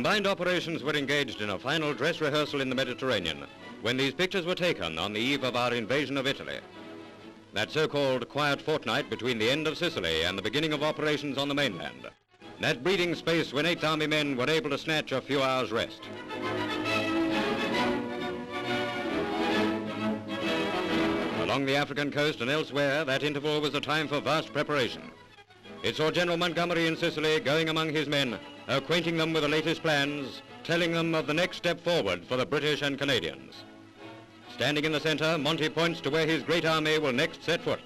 Combined operations were engaged in a final dress rehearsal in the Mediterranean when these pictures were taken on the eve of our invasion of Italy. That so-called quiet fortnight between the end of Sicily and the beginning of operations on the mainland. That breathing space when 8th Army men were able to snatch a few hours' rest. Along the African coast and elsewhere, that interval was a time for vast preparation. It saw General Montgomery in Sicily going among his men, acquainting them with the latest plans, telling them of the next step forward for the British and Canadians. Standing in the center, Monty points to where his great army will next set foot.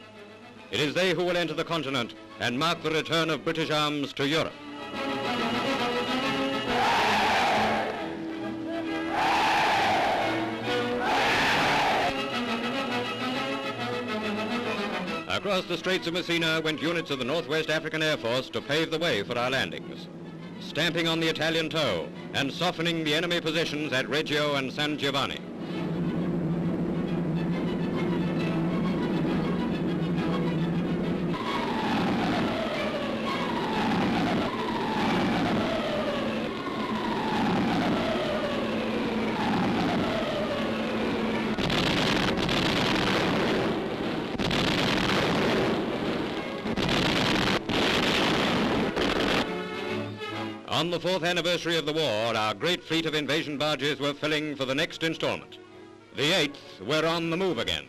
It is they who will enter the continent and mark the return of British arms to Europe. Across the Straits of Messina went units of the Northwest African Air Force to pave the way for our landings, stamping on the Italian toe and softening the enemy positions at Reggio and San Giovanni. On the 4th anniversary of the war, our great fleet of invasion barges were filling for the next installment. The 8th were on the move again.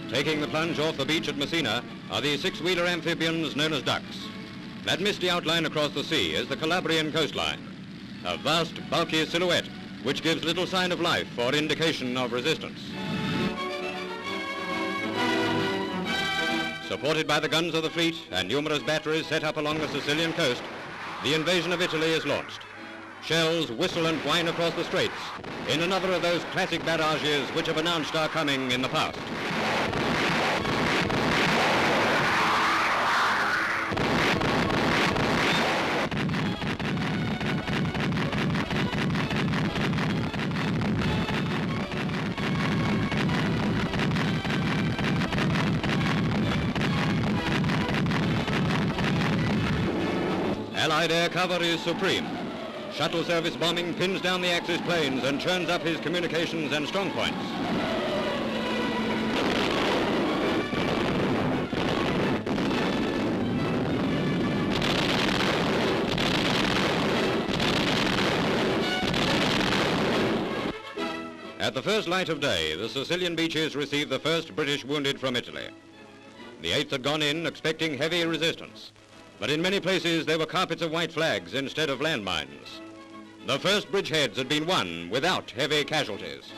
Taking the plunge off the beach at Messina are the 6-wheeler amphibians known as ducks. That misty outline across the sea is the Calabrian coastline, a vast, bulky silhouette which gives little sign of life or indication of resistance. Supported by the guns of the fleet and numerous batteries set up along the Sicilian coast, the invasion of Italy is launched. Shells whistle and whine across the straits in another of those classic barrages which have announced our coming in the past. Allied air cover is supreme. Shuttle service bombing pins down the Axis planes and churns up his communications and strong points. At the first light of day, the Sicilian beaches received the first British wounded from Italy. The 8th had gone in expecting heavy resistance, but in many places there were carpets of white flags instead of landmines. The first bridgeheads had been won without heavy casualties.